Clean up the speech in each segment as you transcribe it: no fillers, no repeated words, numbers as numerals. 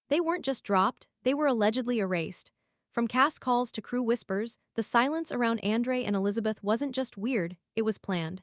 They weren't just dropped, they were allegedly erased. From cast calls to crew whispers, the silence around Andrei and Elizabeth wasn't just weird, it was planned.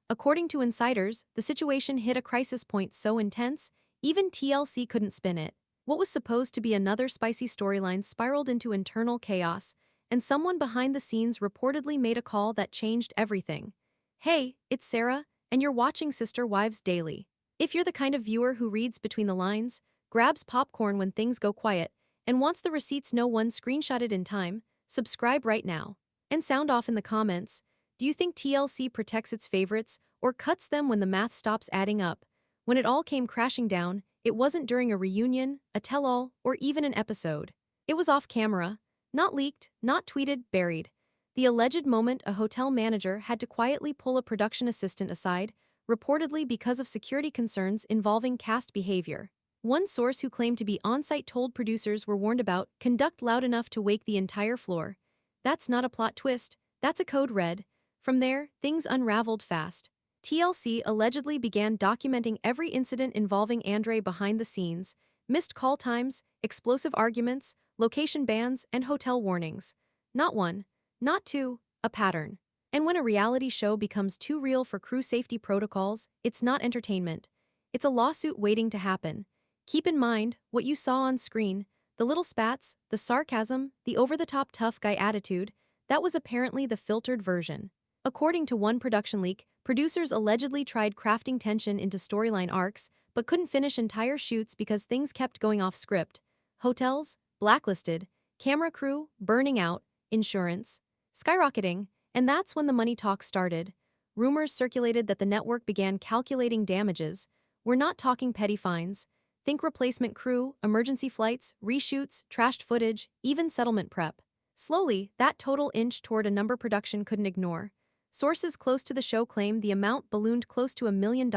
According to insiders, the situation hit a crisis point so intense, even TLC couldn't spin it. What was supposed to be another spicy storyline spiraled into internal chaos, and someone behind the scenes reportedly made a call that changed everything. Hey, it's Sarah, and you're watching Sister Wives Daily. If you're the kind of viewer who reads between the lines, grabs popcorn when things go quiet, and wants the receipts no one screenshotted in time, subscribe right now. And sound off in the comments. Do you think TLC protects its favorites or cuts them when the math stops adding up? When it all came crashing down, it wasn't during a reunion, a tell-all, or even an episode. It was off camera, not leaked, not tweeted, buried. The alleged moment a hotel manager had to quietly pull a production assistant aside, reportedly because of security concerns involving cast behavior. One source who claimed to be on-site told producers were warned about conduct loud enough to wake the entire floor. That's not a plot twist, that's a code red. From there, things unraveled fast. TLC allegedly began documenting every incident involving Andrei behind the scenes, missed call times, explosive arguments, location bans, and hotel warnings. Not one, not two, a pattern. And when a reality show becomes too real for crew safety protocols, it's not entertainment. It's a lawsuit waiting to happen. Keep in mind what you saw on screen, the little spats, the sarcasm, the over-the-top tough guy attitude, that was apparently the filtered version. According to one production leak, producers allegedly tried crafting tension into storyline arcs, but couldn't finish entire shoots because things kept going off script. Hotels, blacklisted, camera crew, burning out, insurance, skyrocketing, and that's when the money talk started. Rumors circulated that the network began calculating damages. We're not talking petty fines. Think replacement crew, emergency flights, reshoots, trashed footage, even settlement prep. Slowly, that total inched toward a number production couldn't ignore. Sources close to the show claim the amount ballooned close to $1 million,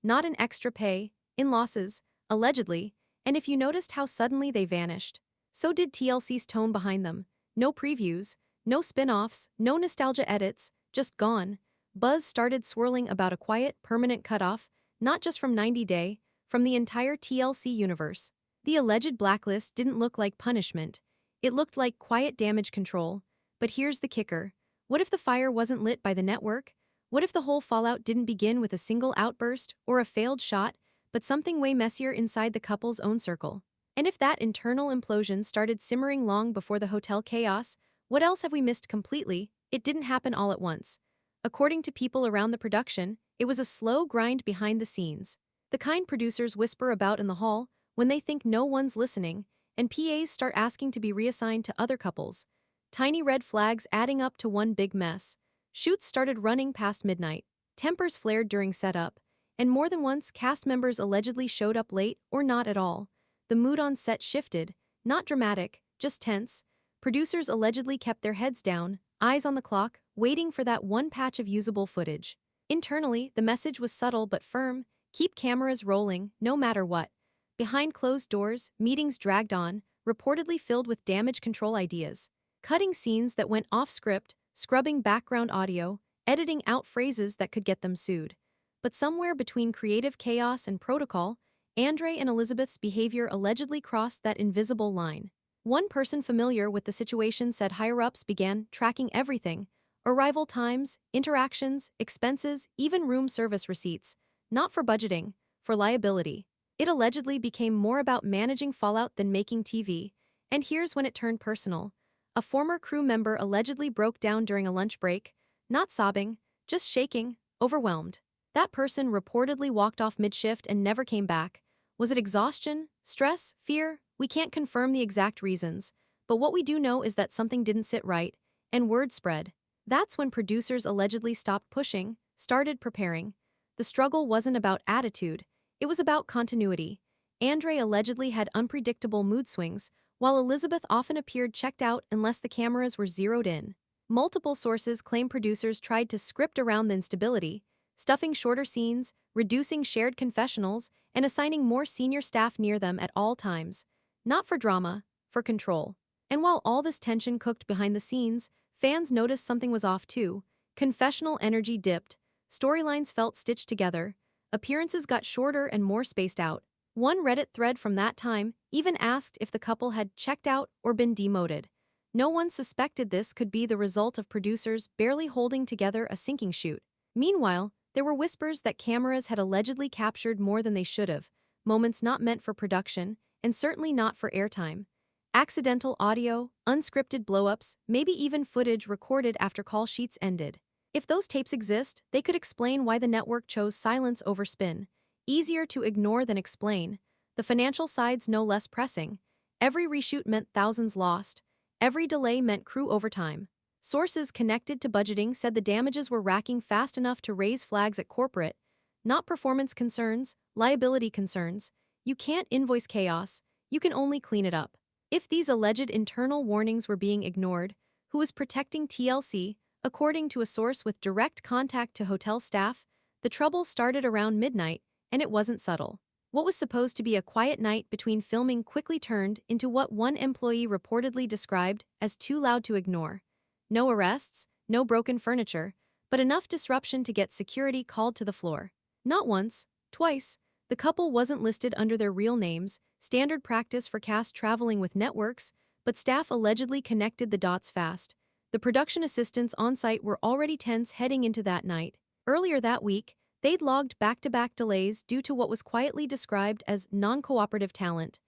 not in extra pay, in losses, allegedly, and if you noticed how suddenly they vanished. So did TLC's tone behind them. No previews, no spin-offs, no nostalgia edits, just gone. Buzz started swirling about a quiet, permanent cutoff, not just from 90 Day, from the entire TLC universe. The alleged blacklist didn't look like punishment. It looked like quiet damage control. But here's the kicker. What if the fire wasn't lit by the network? What if the whole fallout didn't begin with a single outburst or a failed shot, but something way messier inside the couple's own circle? And if that internal implosion started simmering long before the hotel chaos, what else have we missed completely? It didn't happen all at once. According to people around the production, it was a slow grind behind the scenes. The kind producers whisper about in the hall when they think no one's listening, and PAs start asking to be reassigned to other couples. Tiny red flags adding up to one big mess. Shoots started running past midnight. Tempers flared during setup, and more than once cast members allegedly showed up late or not at all. The mood on set shifted, not dramatic, just tense. Producers allegedly kept their heads down, eyes on the clock, waiting for that one patch of usable footage. Internally, the message was subtle but firm. Keep cameras rolling, no matter what. Behind closed doors, meetings dragged on, reportedly filled with damage control ideas. Cutting scenes that went off script, scrubbing background audio, editing out phrases that could get them sued. But somewhere between creative chaos and protocol, Andrei and Elizabeth's behavior allegedly crossed that invisible line. One person familiar with the situation said higher-ups began tracking everything: arrival times, interactions, expenses, even room service receipts. Not for budgeting, for liability. It allegedly became more about managing fallout than making TV, and here's when it turned personal. A former crew member allegedly broke down during a lunch break, not sobbing, just shaking, overwhelmed. That person reportedly walked off mid-shift and never came back. Was it exhaustion, stress, fear? We can't confirm the exact reasons, but what we do know is that something didn't sit right, and word spread. That's when producers allegedly stopped pushing, started preparing. The struggle wasn't about attitude, it was about continuity. Andrei allegedly had unpredictable mood swings, while Elizabeth often appeared checked out unless the cameras were zeroed in. Multiple sources claim producers tried to script around the instability, stuffing shorter scenes, reducing shared confessionals, and assigning more senior staff near them at all times. Not for drama, for control. And while all this tension cooked behind the scenes, fans noticed something was off too. Confessional energy dipped. Storylines felt stitched together, appearances got shorter and more spaced out. One Reddit thread from that time even asked if the couple had checked out or been demoted. No one suspected this could be the result of producers barely holding together a sinking shoot. Meanwhile, there were whispers that cameras had allegedly captured more than they should have, moments not meant for production, and certainly not for airtime. Accidental audio, unscripted blow-ups, maybe even footage recorded after call sheets ended. If those tapes exist, they could explain why the network chose silence over spin. Easier to ignore than explain. The financial side's no less pressing. Every reshoot meant thousands lost. Every delay meant crew overtime. Sources connected to budgeting said the damages were racking fast enough to raise flags at corporate. Not performance concerns, liability concerns. You can't invoice chaos, you can only clean it up. If these alleged internal warnings were being ignored, who was protecting TLC? According to a source with direct contact to hotel staff, the trouble started around midnight, and it wasn't subtle. What was supposed to be a quiet night between filming quickly turned into what one employee reportedly described as too loud to ignore. No arrests, no broken furniture, but enough disruption to get security called to the floor. Not once, twice. The couple wasn't listed under their real names, standard practice for cast traveling with networks, but staff allegedly connected the dots fast. The production assistants on site were already tense heading into that night. Earlier that week, they'd logged back-to-back delays due to what was quietly described as non-cooperative talent.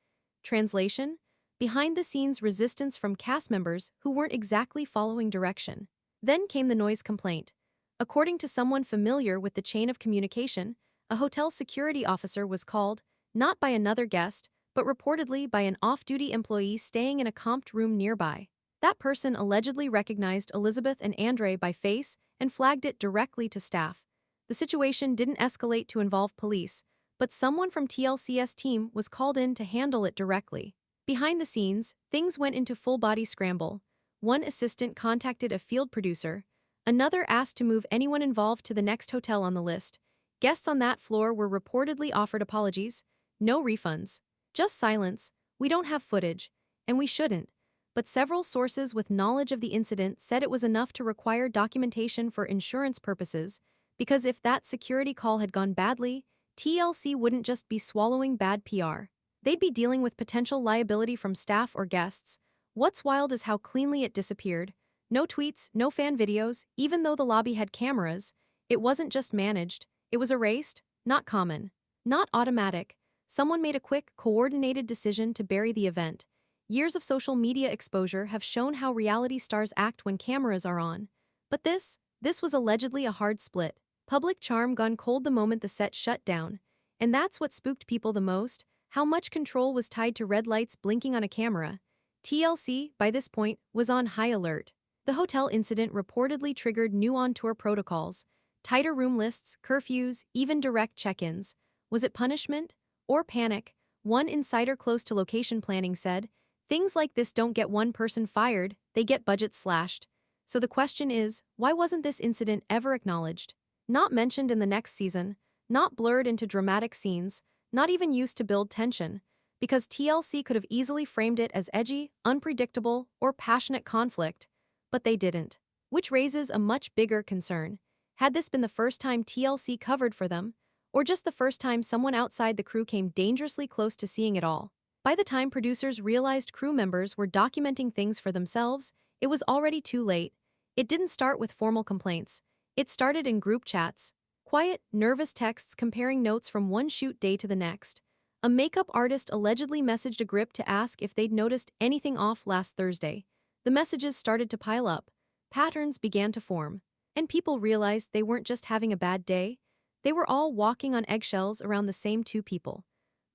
Translation? Behind-the-scenes resistance from cast members who weren't exactly following direction. Then came the noise complaint. According to someone familiar with the chain of communication, a hotel security officer was called, not by another guest, but reportedly by an off-duty employee staying in a comped room nearby. That person allegedly recognized Elizabeth and Andrei by face and flagged it directly to staff. The situation didn't escalate to involve police, but someone from TLC's team was called in to handle it directly. Behind the scenes, things went into full-body scramble. One assistant contacted a field producer, another asked to move anyone involved to the next hotel on the list. Guests on that floor were reportedly offered apologies, no refunds, just silence. We don't have footage, and we shouldn't. But several sources with knowledge of the incident said it was enough to require documentation for insurance purposes, because if that security call had gone badly, TLC wouldn't just be swallowing bad PR. They'd be dealing with potential liability from staff or guests. What's wild is how cleanly it disappeared. No tweets, no fan videos, even though the lobby had cameras. It wasn't just managed, it was erased, not common, not automatic. Someone made a quick, coordinated decision to bury the event. Years of social media exposure have shown how reality stars act when cameras are on. But this was allegedly a hard split. Public charm gone cold the moment the set shut down. And that's what spooked people the most, how much control was tied to red lights blinking on a camera. TLC, by this point, was on high alert. The hotel incident reportedly triggered new on-tour protocols, tighter room lists, curfews, even direct check-ins. Was it punishment? Or panic? One insider close to location planning said, "Things like this don't get one person fired, they get budgets slashed." So the question is, why wasn't this incident ever acknowledged? Not mentioned in the next season, not blurred into dramatic scenes, not even used to build tension, because TLC could have easily framed it as edgy, unpredictable, or passionate conflict, but they didn't. Which raises a much bigger concern. Had this been the first time TLC covered for them, or just the first time someone outside the crew came dangerously close to seeing it all? By the time producers realized crew members were documenting things for themselves, it was already too late. It didn't start with formal complaints. It started in group chats. Quiet, nervous texts comparing notes from one shoot day to the next. A makeup artist allegedly messaged a grip to ask if they'd noticed anything off last Thursday. The messages started to pile up. Patterns began to form. And people realized they weren't just having a bad day. They were all walking on eggshells around the same two people.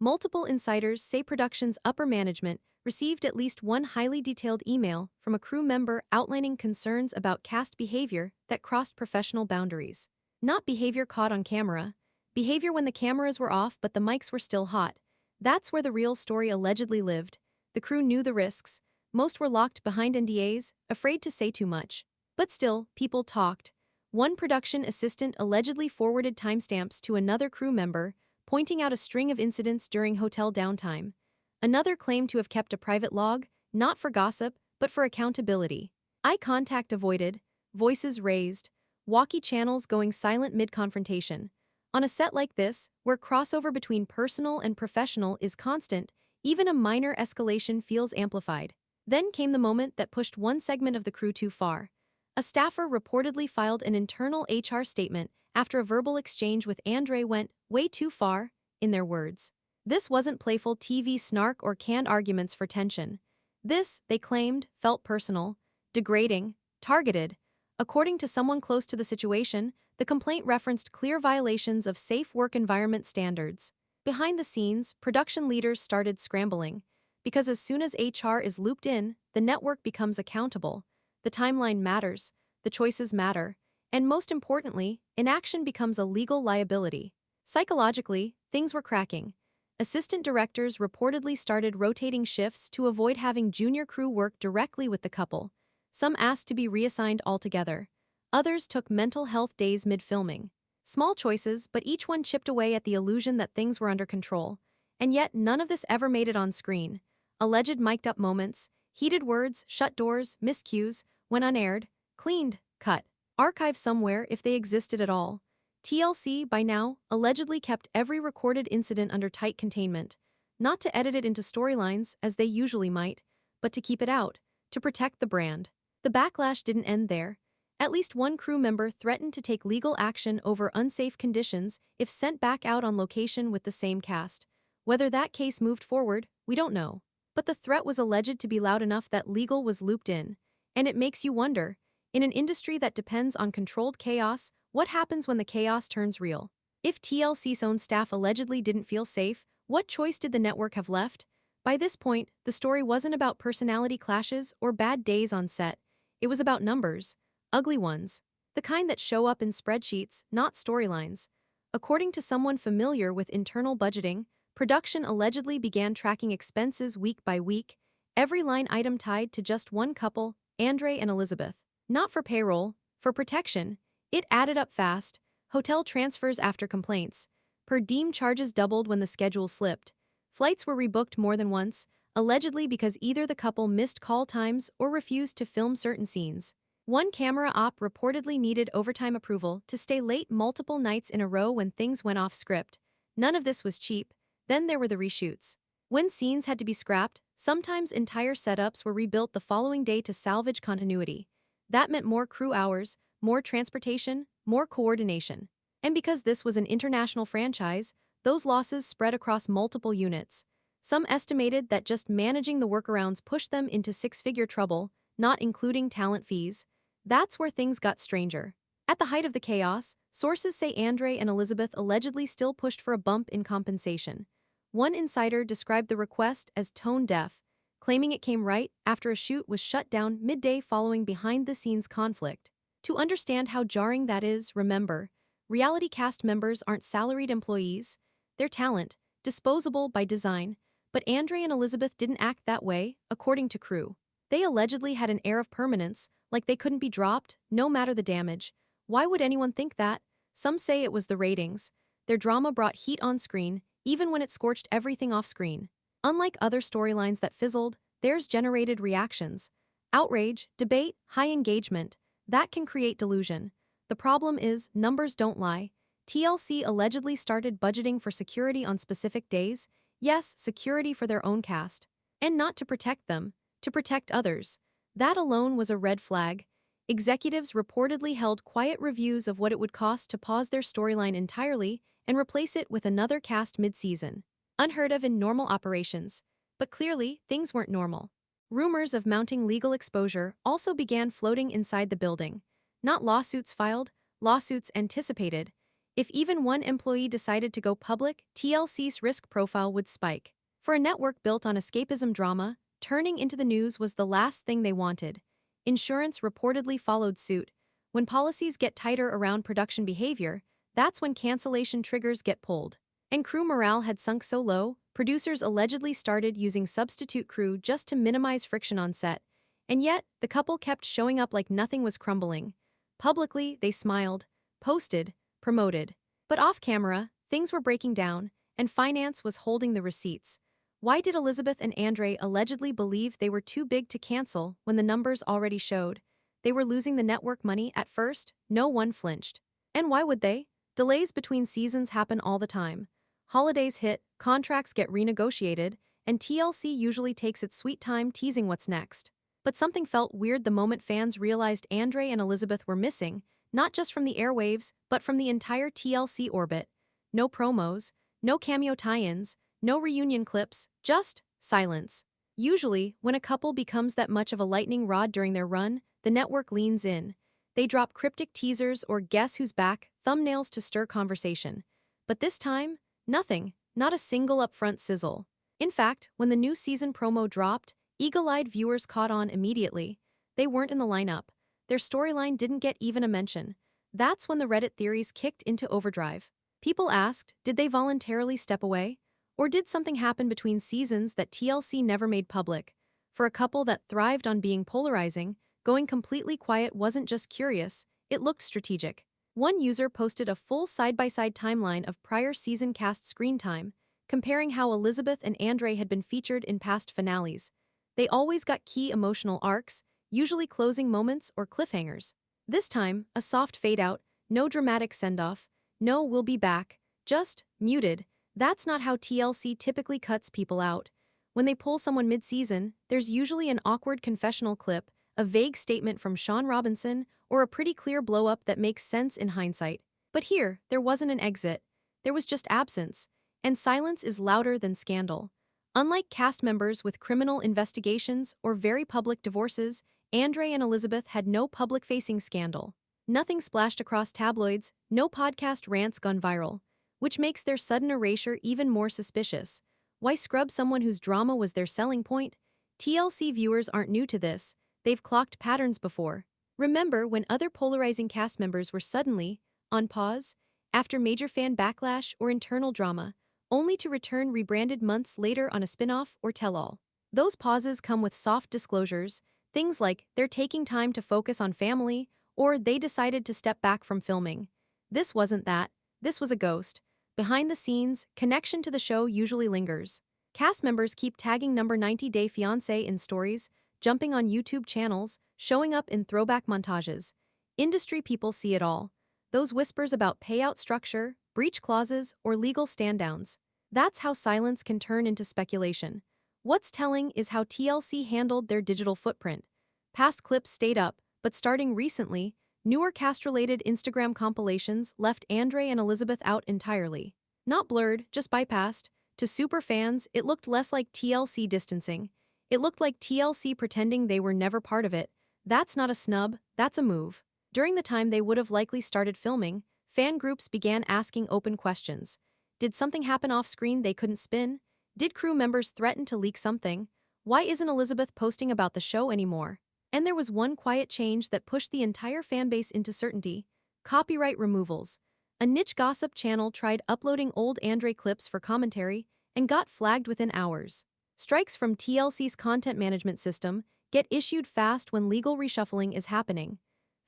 Multiple insiders say production's upper management received at least one highly detailed email from a crew member outlining concerns about cast behavior that crossed professional boundaries. Not behavior caught on camera, behavior when the cameras were off but the mics were still hot. That's where the real story allegedly lived. The crew knew the risks. Most were locked behind NDAs, afraid to say too much. But still, people talked. One production assistant allegedly forwarded timestamps to another crew member, pointing out a string of incidents during hotel downtime. Another claimed to have kept a private log, not for gossip, but for accountability. Eye contact avoided, voices raised, walkie channels going silent mid-confrontation. On a set like this, where crossover between personal and professional is constant, even a minor escalation feels amplified. Then came the moment that pushed one segment of the crew too far. A staffer reportedly filed an internal HR statement after a verbal exchange with Andrei went way too far, in their words. This wasn't playful TV snark or canned arguments for tension. This, they claimed, felt personal, degrading, targeted. According to someone close to the situation, the complaint referenced clear violations of safe work environment standards. Behind the scenes, production leaders started scrambling. Because as soon as HR is looped in, the network becomes accountable. The timeline matters, the choices matter, and most importantly, inaction becomes a legal liability. Psychologically, things were cracking. Assistant directors reportedly started rotating shifts to avoid having junior crew work directly with the couple. Some asked to be reassigned altogether. Others took mental health days mid-filming. Small choices, but each one chipped away at the illusion that things were under control. And yet, none of this ever made it on screen. Alleged mic'd-up moments, heated words, shut doors, miscues, when unaired, cleaned, cut, archived somewhere if they existed at all. TLC, by now, allegedly kept every recorded incident under tight containment. Not to edit it into storylines, as they usually might, but to keep it out, to protect the brand. The backlash didn't end there. At least one crew member threatened to take legal action over unsafe conditions if sent back out on location with the same cast. Whether that case moved forward, we don't know. But the threat was alleged to be loud enough that legal was looped in. And it makes you wonder, in an industry that depends on controlled chaos, what happens when the chaos turns real? If TLC's own staff allegedly didn't feel safe, what choice did the network have left? By this point, the story wasn't about personality clashes or bad days on set. It was about numbers. Ugly ones. The kind that show up in spreadsheets, not storylines. According to someone familiar with internal budgeting, production allegedly began tracking expenses week by week, every line item tied to just one couple, Andrei and Elizabeth. Not for payroll, for protection. It added up fast. Hotel transfers after complaints. Per diem charges doubled when the schedule slipped. Flights were rebooked more than once, allegedly because either the couple missed call times or refused to film certain scenes. One camera op reportedly needed overtime approval to stay late multiple nights in a row when things went off script. None of this was cheap. Then there were the reshoots. When scenes had to be scrapped, sometimes entire setups were rebuilt the following day to salvage continuity. That meant more crew hours, more transportation, more coordination. And because this was an international franchise, those losses spread across multiple units. Some estimated that just managing the workarounds pushed them into six-figure trouble, not including talent fees. That's where things got stranger. At the height of the chaos, sources say Andrei and Elizabeth allegedly still pushed for a bump in compensation. One insider described the request as tone-deaf, claiming it came right after a shoot was shut down midday following behind-the-scenes conflict. To understand how jarring that is, remember, reality cast members aren't salaried employees. They're talent, disposable by design, but Andrei and Elizabeth didn't act that way, according to crew. They allegedly had an air of permanence, like they couldn't be dropped, no matter the damage. Why would anyone think that? Some say it was the ratings. Their drama brought heat on screen, even when it scorched everything off screen. Unlike other storylines that fizzled, theirs generated reactions. Outrage, debate, high engagement. That can create delusion. The problem is, numbers don't lie. TLC allegedly started budgeting for security on specific days. Yes, security for their own cast. And not to protect them, to protect others. That alone was a red flag. Executives reportedly held quiet reviews of what it would cost to pause their storyline entirely and replace it with another cast mid-season. Unheard of in normal operations. But clearly, things weren't normal. Rumors of mounting legal exposure also began floating inside the building. Not lawsuits filed, lawsuits anticipated. If even one employee decided to go public, TLC's risk profile would spike. For a network built on escapism drama, turning into the news was the last thing they wanted. Insurance reportedly followed suit. When policies get tighter around production behavior, that's when cancellation triggers get pulled. And crew morale had sunk so low, producers allegedly started using substitute crew just to minimize friction on set. And yet, the couple kept showing up like nothing was crumbling. Publicly, they smiled, posted, promoted. But off-camera, things were breaking down, and finance was holding the receipts. Why did Elizabeth and Andrei allegedly believe they were too big to cancel when the numbers already showed? They were losing the network money at first, no one flinched. And why would they? Delays between seasons happen all the time. Holidays hit, contracts get renegotiated, and TLC usually takes its sweet time teasing what's next. But something felt weird the moment fans realized Andrei and Elizabeth were missing, not just from the airwaves, but from the entire TLC orbit. No promos, no cameo tie-ins, no reunion clips, just silence. Usually, when a couple becomes that much of a lightning rod during their run, the network leans in. They drop cryptic teasers or guess who's back, thumbnails to stir conversation. But this time, nothing, not a single upfront sizzle. In fact, when the new season promo dropped, eagle-eyed viewers caught on immediately. They weren't in the lineup. Their storyline didn't get even a mention. That's when the Reddit theories kicked into overdrive. People asked, did they voluntarily step away? Or did something happen between seasons that TLC never made public? For a couple that thrived on being polarizing, going completely quiet wasn't just curious, it looked strategic. One user posted a full side-by-side timeline of prior season cast screen time, comparing how Elizabeth and Andrei had been featured in past finales. They always got key emotional arcs, usually closing moments or cliffhangers. This time, a soft fade-out, no dramatic send-off, no we'll be back, just muted. That's not how TLC typically cuts people out. When they pull someone mid-season, there's usually an awkward confessional clip, a vague statement from Sean Robinson, or a pretty clear blow-up that makes sense in hindsight. But here, there wasn't an exit. There was just absence. And silence is louder than scandal. Unlike cast members with criminal investigations or very public divorces, Andrei and Elizabeth had no public-facing scandal. Nothing splashed across tabloids, no podcast rants gone viral, which makes their sudden erasure even more suspicious. Why scrub someone whose drama was their selling point? TLC viewers aren't new to this. They've clocked patterns before. Remember when other polarizing cast members were suddenly on pause after major fan backlash or internal drama, only to return rebranded months later on a spin-off or tell-all. Those pauses come with soft disclosures, things like they're taking time to focus on family or they decided to step back from filming. This wasn't that. This was a ghost. Behind the scenes, connection to the show usually lingers. Cast members keep tagging number 90-day Fiancé in stories, jumping on YouTube channels, showing up in throwback montages. Industry people see it all. Those whispers about payout structure, breach clauses, or legal stand-downs. That's how silence can turn into speculation. What's telling is how TLC handled their digital footprint. Past clips stayed up, but starting recently, newer cast-related Instagram compilations left Andrei and Elizabeth out entirely. Not blurred, just bypassed. To super fans, it looked less like TLC distancing. It looked like TLC pretending they were never part of it. That's not a snub, that's a move. During the time they would have likely started filming, fan groups began asking open questions. Did something happen off-screen they couldn't spin? Did crew members threaten to leak something? Why isn't Elizabeth posting about the show anymore? And there was one quiet change that pushed the entire fanbase into certainty: copyright removals. A niche gossip channel tried uploading old Andrei clips for commentary and got flagged within hours. Strikes from TLC's content management system get issued fast when legal reshuffling is happening.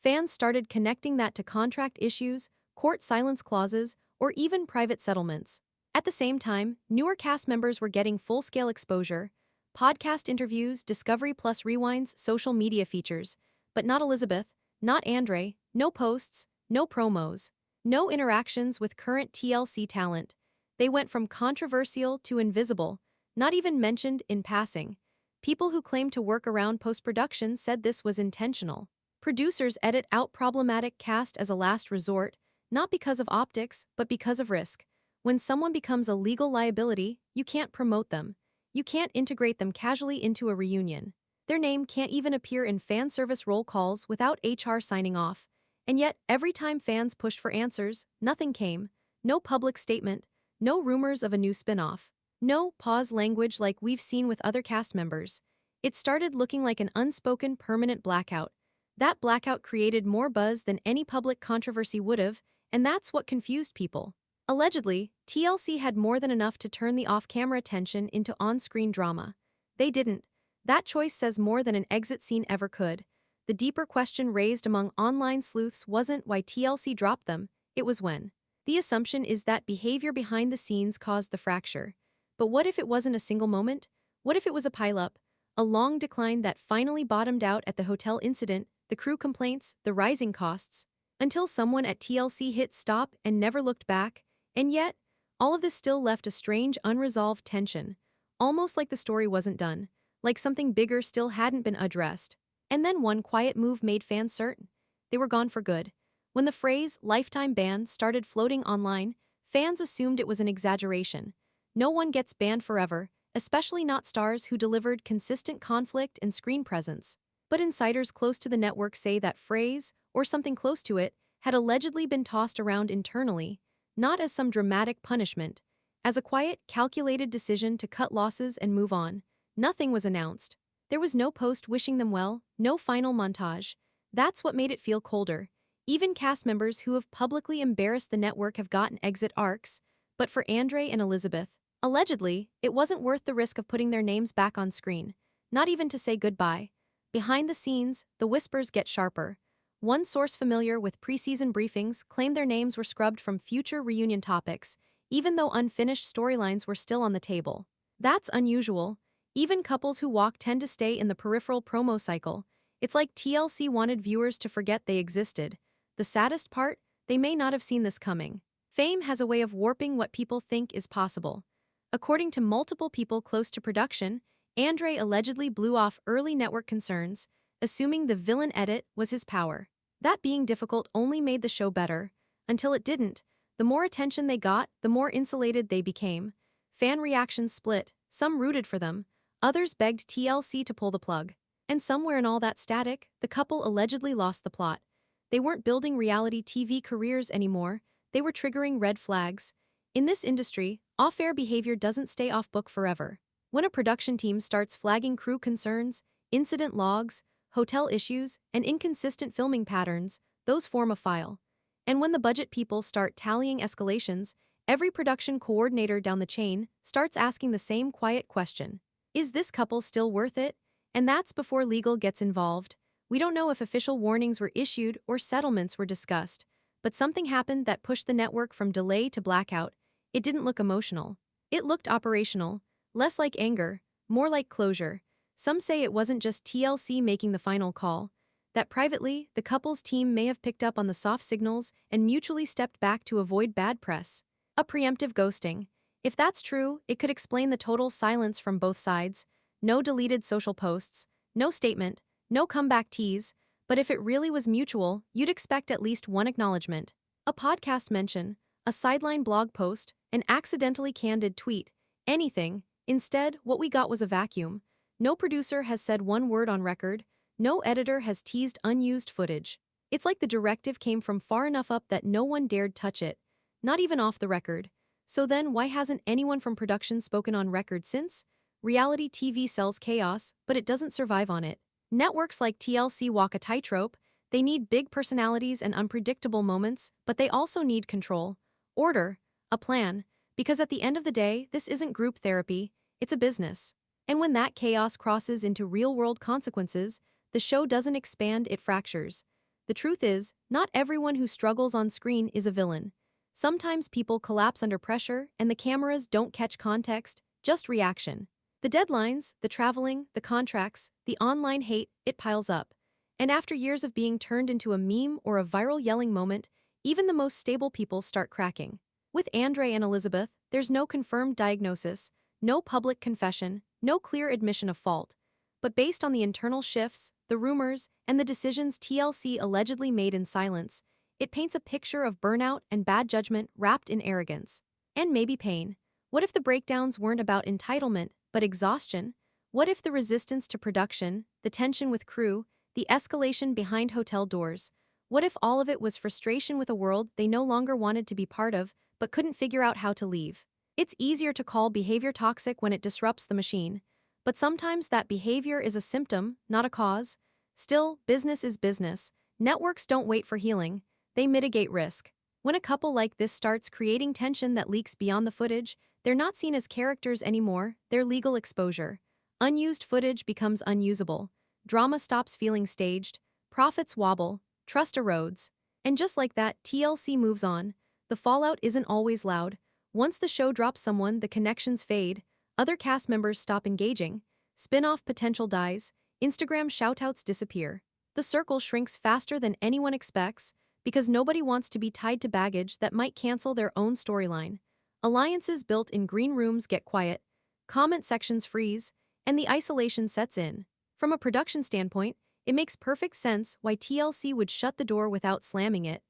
Fans started connecting that to contract issues, court silence clauses, or even private settlements. At the same time, newer cast members were getting full-scale exposure: podcast interviews, Discovery Plus rewinds, social media features. But not Elizabeth, not Andrei, no posts, no promos, no interactions with current TLC talent. They went from controversial to invisible, not even mentioned in passing. People who claimed to work around post-production said this was intentional. Producers edit out problematic cast as a last resort, not because of optics, but because of risk. When someone becomes a legal liability, you can't promote them. You can't integrate them casually into a reunion. Their name can't even appear in fan service roll calls without HR signing off. And yet, every time fans pushed for answers, nothing came. No public statement, no rumors of a new spin-off. No pause language like we've seen with other cast members. It started looking like an unspoken permanent blackout. That blackout created more buzz than any public controversy would have, and that's what confused people. Allegedly, TLC had more than enough to turn the off-camera tension into on-screen drama. They didn't. That choice says more than an exit scene ever could. The deeper question raised among online sleuths wasn't why TLC dropped them, it was when. The assumption is that behavior behind the scenes caused the fracture. But what if it wasn't a single moment? What if it was a pileup? A long decline that finally bottomed out at the hotel incident, the crew complaints, the rising costs. Until someone at TLC hit stop and never looked back, and yet, all of this still left a strange unresolved tension, almost like the story wasn't done, like something bigger still hadn't been addressed. And then one quiet move made fans certain they were gone for good. When the phrase lifetime ban started floating online, fans assumed it was an exaggeration. No one gets banned forever, especially not stars who delivered consistent conflict and screen presence. But insiders close to the network say that phrase, or something close to it, had allegedly been tossed around internally, not as some dramatic punishment, as a quiet, calculated decision to cut losses and move on. Nothing was announced. There was no post wishing them well, no final montage. That's what made it feel colder. Even cast members who have publicly embarrassed the network have gotten exit arcs, but for Andrei and Elizabeth, allegedly, it wasn't worth the risk of putting their names back on screen, not even to say goodbye. Behind the scenes, the whispers get sharper. One source familiar with preseason briefings claimed their names were scrubbed from future reunion topics, even though unfinished storylines were still on the table. That's unusual. Even couples who walk tend to stay in the peripheral promo cycle. It's like TLC wanted viewers to forget they existed. The saddest part, they may not have seen this coming. Fame has a way of warping what people think is possible. According to multiple people close to production, Andrei allegedly blew off early network concerns, assuming the villain edit was his power. That being difficult only made the show better. Until it didn't. The more attention they got, the more insulated they became. Fan reactions split, some rooted for them, others begged TLC to pull the plug. And somewhere in all that static, the couple allegedly lost the plot. They weren't building reality TV careers anymore, they were triggering red flags. In this industry, off-air behavior doesn't stay off-book forever. When a production team starts flagging crew concerns, incident logs, hotel issues, and inconsistent filming patterns, those form a file. And when the budget people start tallying escalations, every production coordinator down the chain starts asking the same quiet question. Is this couple still worth it? And that's before legal gets involved. We don't know if official warnings were issued or settlements were discussed, but something happened that pushed the network from delay to blackout. It didn't look emotional. It looked operational, less like anger, more like closure. Some say it wasn't just TLC making the final call, that privately, the couple's team may have picked up on the soft signals and mutually stepped back to avoid bad press. A preemptive ghosting. If that's true, it could explain the total silence from both sides. No deleted social posts, no statement, no comeback tease, but if it really was mutual, you'd expect at least one acknowledgement. A podcast mention, a sideline blog post, an accidentally candid tweet, anything. Instead, what we got was a vacuum. No producer has said one word on record, no editor has teased unused footage. It's like the directive came from far enough up that no one dared touch it, not even off the record. So then why hasn't anyone from production spoken on record since? Reality TV sells chaos, but it doesn't survive on it. Networks like TLC walk a tightrope. They need big personalities and unpredictable moments, but they also need control, order, a plan, because at the end of the day, this isn't group therapy, it's a business. And when that chaos crosses into real-world consequences, the show doesn't expand, it fractures. The truth is, not everyone who struggles on screen is a villain. Sometimes people collapse under pressure and the cameras don't catch context, just reaction. The deadlines, the traveling, the contracts, the online hate, it piles up. And after years of being turned into a meme or a viral yelling moment, even the most stable people start cracking. With Andrei and Elizabeth, there's no confirmed diagnosis, no public confession, no clear admission of fault. But based on the internal shifts, the rumors, and the decisions TLC allegedly made in silence, it paints a picture of burnout and bad judgment wrapped in arrogance. And maybe pain. What if the breakdowns weren't about entitlement, but exhaustion? What if the resistance to production, the tension with crew, the escalation behind hotel doors, what if all of it was frustration with a world they no longer wanted to be part of, but couldn't figure out how to leave? It's easier to call behavior toxic when it disrupts the machine, but sometimes that behavior is a symptom, not a cause. Still, business is business. Networks don't wait for healing, they mitigate risk. When a couple like this starts creating tension that leaks beyond the footage, they're not seen as characters anymore, they're legal exposure. Unused footage becomes unusable. Drama stops feeling staged. Profits wobble. Trust erodes. And just like that, TLC moves on. The fallout isn't always loud. Once the show drops someone, the connections fade. Other cast members stop engaging. Spin-off potential dies. Instagram shoutouts disappear. The circle shrinks faster than anyone expects. because nobody wants to be tied to baggage that might cancel their own storyline. Alliances built in green rooms get quiet, comment sections freeze, and the isolation sets in. From a production standpoint, it makes perfect sense why TLC would shut the door without slamming it.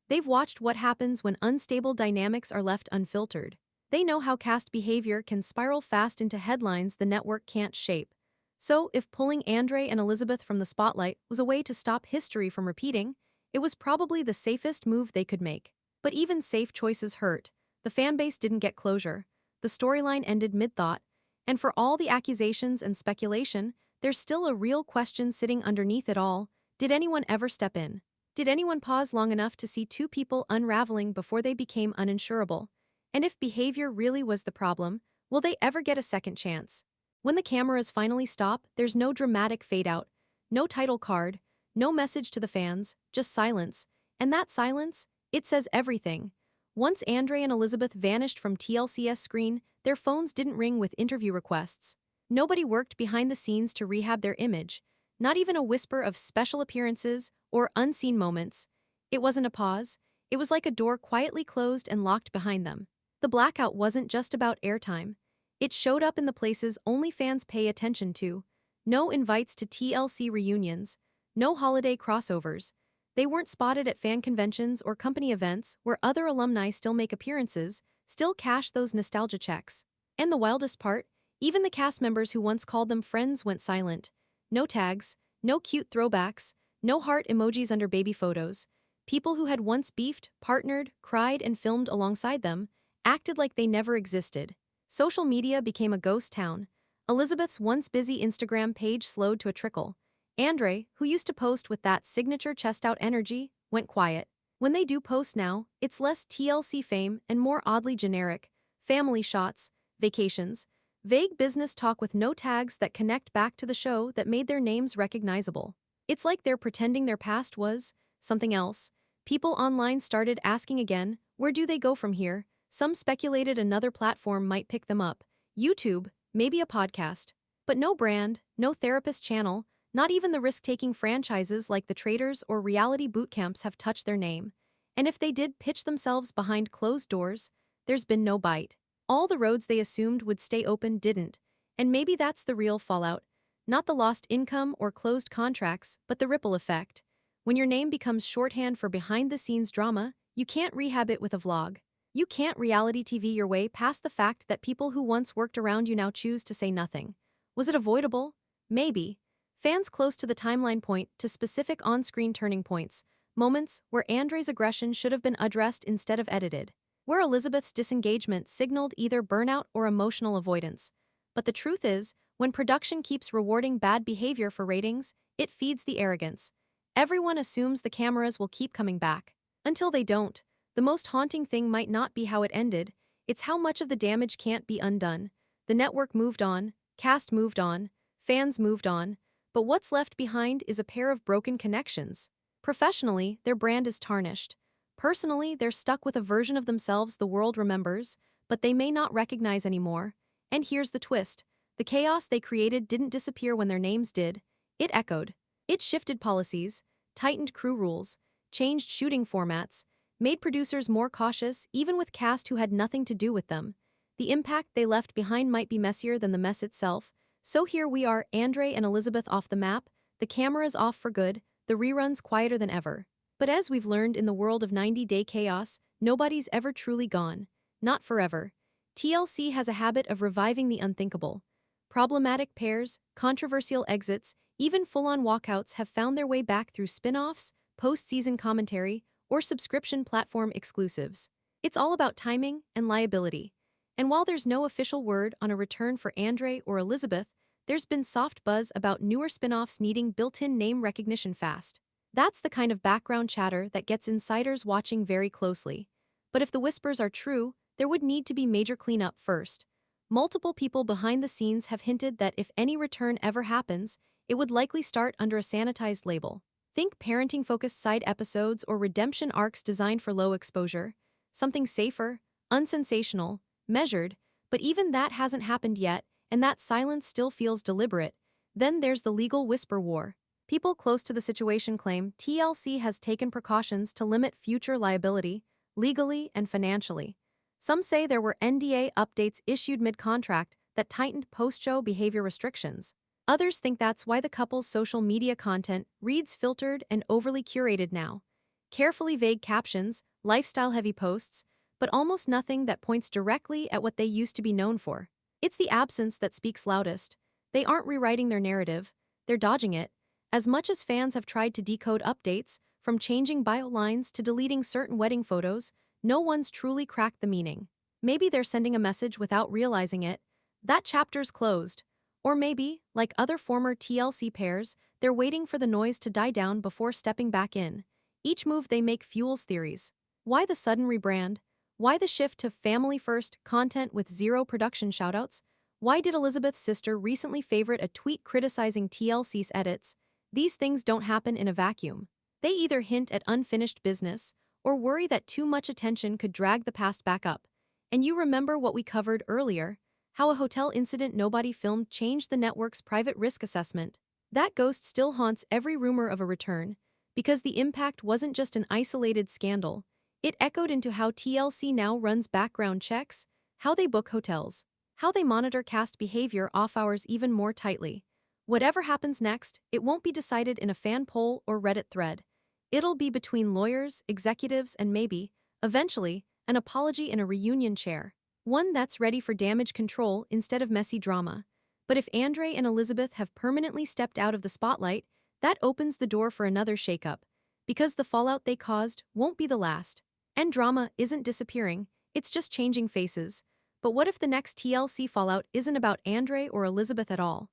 They've watched what happens when unstable dynamics are left unfiltered. They know how cast behavior can spiral fast into headlines the network can't shape. So, if pulling Andrei and Elizabeth from the spotlight was a way to stop history from repeating, it was probably the safest move they could make. But even safe choices hurt. The fanbase didn't get closure. The storyline ended mid-thought. And for all the accusations and speculation, there's still a real question sitting underneath it all. Did anyone ever step in? Did anyone pause long enough to see two people unraveling before they became uninsurable? And if behavior really was the problem, will they ever get a second chance? When the cameras finally stop, there's no dramatic fade-out, no title card, no message to the fans, just silence. And that silence, it says everything. Once Andrei and Elizabeth vanished from TLC's screen, their phones didn't ring with interview requests. Nobody worked behind the scenes to rehab their image, not even a whisper of special appearances or unseen moments. It wasn't a pause, it was like a door quietly closed and locked behind them. The blackout wasn't just about airtime. It showed up in the places only fans pay attention to. No invites to TLC reunions, no holiday crossovers. They weren't spotted at fan conventions or company events where other alumni still make appearances, still cash those nostalgia checks. And the wildest part, even the cast members who once called them friends went silent. No tags, no cute throwbacks, no heart emojis under baby photos. People who had once beefed, partnered, cried, and filmed alongside them acted like they never existed. Social media became a ghost town. Elizabeth's once busy Instagram page slowed to a trickle. Andrei, who used to post with that signature chest-out energy, went quiet. When they do post now, it's less TLC fame and more oddly generic. Family shots, vacations, vague business talk with no tags that connect back to the show that made their names recognizable. It's like they're pretending their past was something else. People online started asking again, where do they go from here? Some speculated another platform might pick them up. YouTube, maybe a podcast. But no brand, no therapist channel, not even the risk-taking franchises like The Traders or reality boot camps have touched their name. And if they did pitch themselves behind closed doors, there's been no bite. All the roads they assumed would stay open didn't. And maybe that's the real fallout. Not the lost income or closed contracts, but the ripple effect. When your name becomes shorthand for behind-the-scenes drama, you can't rehab it with a vlog. You can't reality TV your way past the fact that people who once worked around you now choose to say nothing. Was it avoidable? Maybe. Fans close to the timeline point to specific on-screen turning points, moments where Andrei's aggression should have been addressed instead of edited, where Elizabeth's disengagement signaled either burnout or emotional avoidance. But the truth is, when production keeps rewarding bad behavior for ratings, it feeds the arrogance. Everyone assumes the cameras will keep coming back. Until they don't. The most haunting thing might not be how it ended, it's how much of the damage can't be undone. The network moved on, cast moved on, fans moved on, but what's left behind is a pair of broken connections. Professionally, their brand is tarnished. Personally, they're stuck with a version of themselves the world remembers, but they may not recognize anymore. And here's the twist. The chaos they created didn't disappear when their names did. It echoed. It shifted policies, tightened crew rules, changed shooting formats, made producers more cautious even with cast who had nothing to do with them. The impact they left behind might be messier than the mess itself. So here we are, Andrei and Elizabeth off the map, the cameras off for good, the reruns quieter than ever. But as we've learned in the world of 90-day chaos, nobody's ever truly gone. Not forever. TLC has a habit of reviving the unthinkable. Problematic pairs, controversial exits, even full-on walkouts have found their way back through spin-offs, post-season commentary, or subscription platform exclusives. It's all about timing and liability. And while there's no official word on a return for Andrei or Elizabeth, there's been soft buzz about newer spin-offs needing built-in name recognition fast. That's the kind of background chatter that gets insiders watching very closely. But if the whispers are true, there would need to be major cleanup first. Multiple people behind the scenes have hinted that if any return ever happens, it would likely start under a sanitized label. Think parenting-focused side episodes or redemption arcs designed for low exposure. Something safer, unsensational, measured, but even that hasn't happened yet, and that silence still feels deliberate. Then there's the legal whisper war. People close to the situation claim TLC has taken precautions to limit future liability, legally and financially. Some say there were NDA updates issued mid-contract that tightened post-show behavior restrictions. Others think that's why the couple's social media content reads filtered and overly curated now. Carefully vague captions, lifestyle-heavy posts, but almost nothing that points directly at what they used to be known for. It's the absence that speaks loudest. They aren't rewriting their narrative, they're dodging it. As much as fans have tried to decode updates, from changing bio lines to deleting certain wedding photos, no one's truly cracked the meaning. Maybe they're sending a message without realizing it. That chapter's closed. Or maybe, like other former TLC pairs, they're waiting for the noise to die down before stepping back in. Each move they make fuels theories. Why the sudden rebrand? Why the shift to family-first content with zero production shoutouts? Why did Elizabeth's sister recently favorite a tweet criticizing TLC's edits? These things don't happen in a vacuum. They either hint at unfinished business or worry that too much attention could drag the past back up. And you remember what we covered earlier, how a hotel incident nobody filmed changed the network's private risk assessment. That ghost still haunts every rumor of a return, because the impact wasn't just an isolated scandal. It echoed into how TLC now runs background checks, how they book hotels, how they monitor cast behavior off hours even more tightly. Whatever happens next, it won't be decided in a fan poll or Reddit thread. It'll be between lawyers, executives, and maybe, eventually, an apology in a reunion chair. One that's ready for damage control instead of messy drama. But if Andrei and Elizabeth have permanently stepped out of the spotlight, that opens the door for another shakeup. Because the fallout they caused won't be the last. And drama isn't disappearing, it's just changing faces. But what if the next TLC fallout isn't about Andrei or Elizabeth at all?